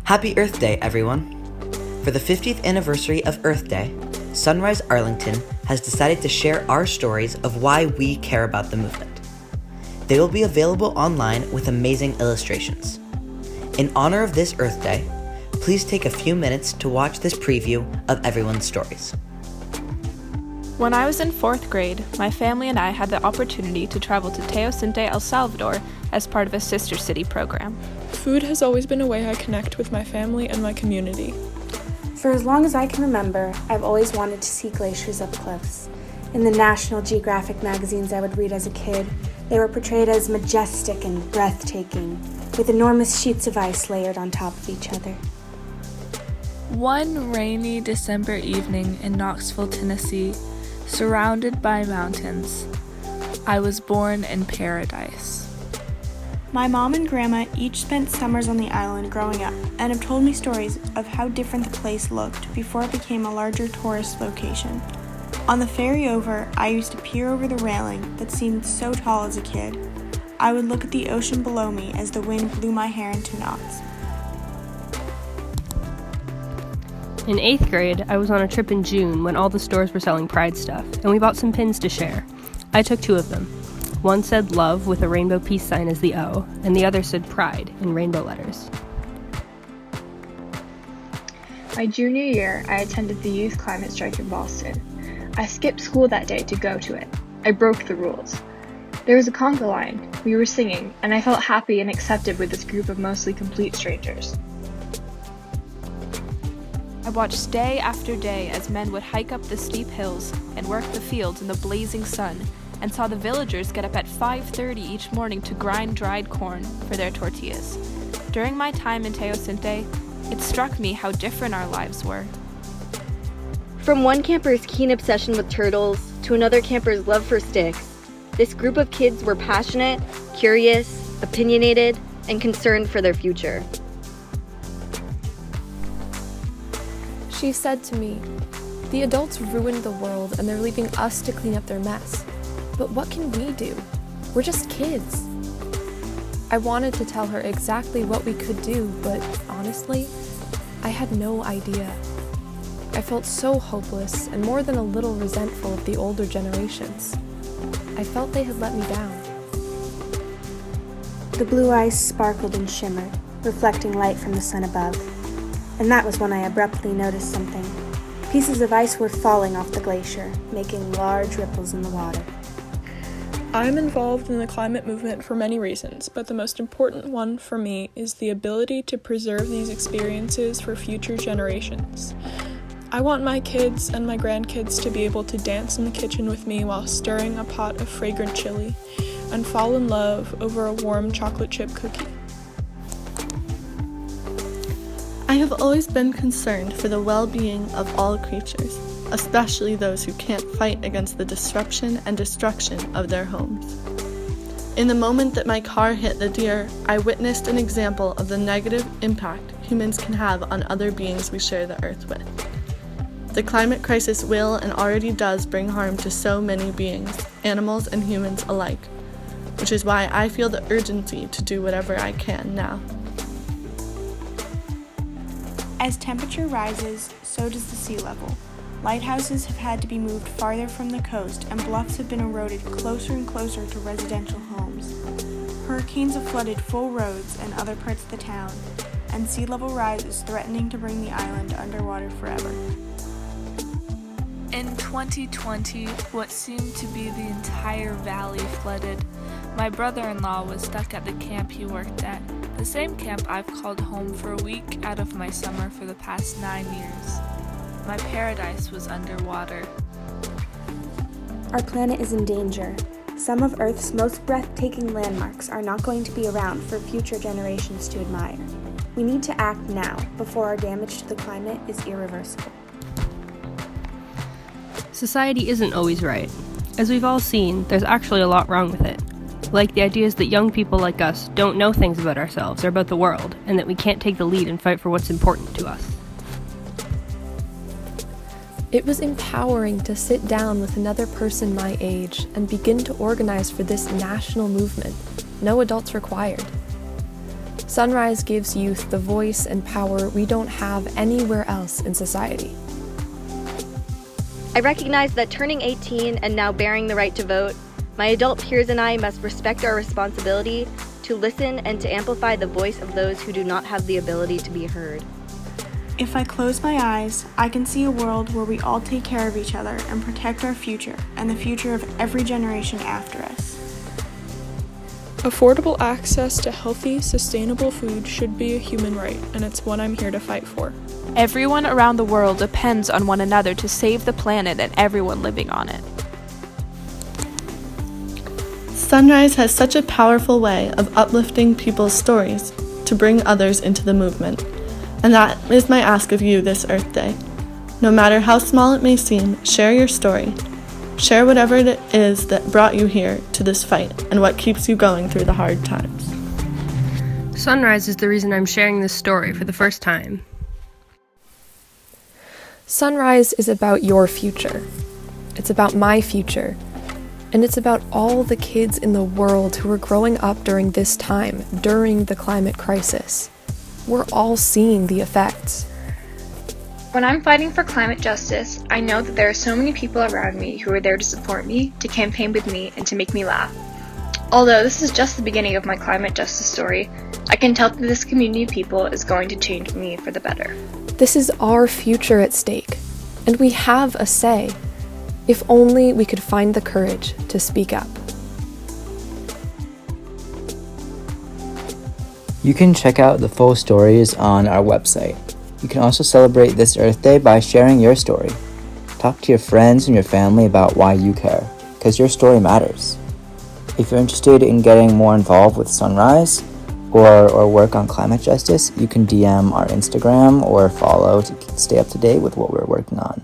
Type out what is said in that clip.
Happy Earth Day, everyone! For the 50th anniversary of Earth Day, Sunrise Arlington has decided to share our stories of why we care about the movement. They will be available online with amazing illustrations. In honor of this Earth Day, please take a few minutes to watch this preview of everyone's stories. When I was in 4th grade, my family and I had the opportunity to travel to Teosinte, El Salvador as part of a Sister City program. Food has always been a way I connect with my family and my community. For as long as I can remember, I've always wanted to see glaciers up close. In the National Geographic magazines I would read as a kid, they were portrayed as majestic and breathtaking, with enormous sheets of ice layered on top of each other. One rainy December evening in Knoxville, Tennessee, surrounded by mountains, I was born in paradise. My mom and grandma each spent summers on the island growing up and have told me stories of how different the place looked before it became a larger tourist location. On the ferry over, I used to peer over the railing that seemed so tall as a kid. I would look at the ocean below me as the wind blew my hair into knots. In 8th grade, I was on a trip in June when all the stores were selling Pride stuff, and we bought some pins to share. I took 2 of them. One said love with a rainbow peace sign as the O, and the other said pride in rainbow letters. My junior year, I attended the Youth Climate Strike in Boston. I skipped school that day to go to it. I broke the rules. There was a conga line, we were singing, and I felt happy and accepted with this group of mostly complete strangers. I watched day after day as men would hike up the steep hills and work the fields in the blazing sun, and saw the villagers get up at 5:30 each morning to grind dried corn for their tortillas. During my time in Teosinte, it struck me how different our lives were. From one camper's keen obsession with turtles to another camper's love for sticks, this group of kids were passionate, curious, opinionated, and concerned for their future. She said to me, "The adults ruined the world and they're leaving us to clean up their mess. But what can we do? We're just kids." I wanted to tell her exactly what we could do, but honestly, I had no idea. I felt so hopeless and more than a little resentful of the older generations. I felt they had let me down. The blue ice sparkled and shimmered, reflecting light from the sun above. And that was when I abruptly noticed something. Pieces of ice were falling off the glacier, making large ripples in the water. I'm involved in the climate movement for many reasons, but the most important one for me is the ability to preserve these experiences for future generations. I want my kids and my grandkids to be able to dance in the kitchen with me while stirring a pot of fragrant chili and fall in love over a warm chocolate chip cookie. I have always been concerned for the well-being of all creatures, especially those who can't fight against the disruption and destruction of their homes. In the moment that my car hit the deer, I witnessed an example of the negative impact humans can have on other beings we share the earth with. The climate crisis will and already does bring harm to so many beings, animals and humans alike, which is why I feel the urgency to do whatever I can now. As temperature rises, so does the sea level. Lighthouses have had to be moved farther from the coast, and bluffs have been eroded closer and closer to residential homes. Hurricanes have flooded full roads and other parts of the town, and sea level rise is threatening to bring the island underwater forever. In 2020, what seemed to be the entire valley flooded. My brother-in-law was stuck at the camp he worked at, the same camp I've called home for a week out of my summer for the past 9 years. My paradise was underwater. Our planet is in danger. Some of Earth's most breathtaking landmarks are not going to be around for future generations to admire. We need to act now before our damage to the climate is irreversible. Society isn't always right. As we've all seen, there's actually a lot wrong with it. Like the ideas that young people like us don't know things about ourselves or about the world, and that we can't take the lead and fight for what's important to us. It was empowering to sit down with another person my age and begin to organize for this national movement, no adults required. Sunrise gives youth the voice and power we don't have anywhere else in society. I recognize that turning 18 and now bearing the right to vote, my adult peers and I must respect our responsibility to listen and to amplify the voice of those who do not have the ability to be heard. If I close my eyes, I can see a world where we all take care of each other and protect our future and the future of every generation after us. Affordable access to healthy, sustainable food should be a human right, and it's one I'm here to fight for. Everyone around the world depends on one another to save the planet and everyone living on it. Sunrise has such a powerful way of uplifting people's stories to bring others into the movement, and that is my ask of you this Earth Day. No matter how small it may seem, share your story. Share whatever it is that brought you here to this fight and what keeps you going through the hard times. Sunrise is the reason I'm sharing this story for the first time. Sunrise is about your future. It's about my future. And it's about all the kids in the world who are growing up during this time, during the climate crisis. We're all seeing the effects. When I'm fighting for climate justice, I know that there are so many people around me who are there to support me, to campaign with me, and to make me laugh. Although this is just the beginning of my climate justice story, I can tell that this community of people is going to change me for the better. This is our future at stake, and we have a say. If only we could find the courage to speak up. You can check out the full stories on our website. You can also celebrate this Earth Day by sharing your story. Talk to your friends and your family about why you care, because your story matters. If you're interested in getting more involved with Sunrise or work on climate justice, you can DM our Instagram or follow to stay up to date with what we're working on.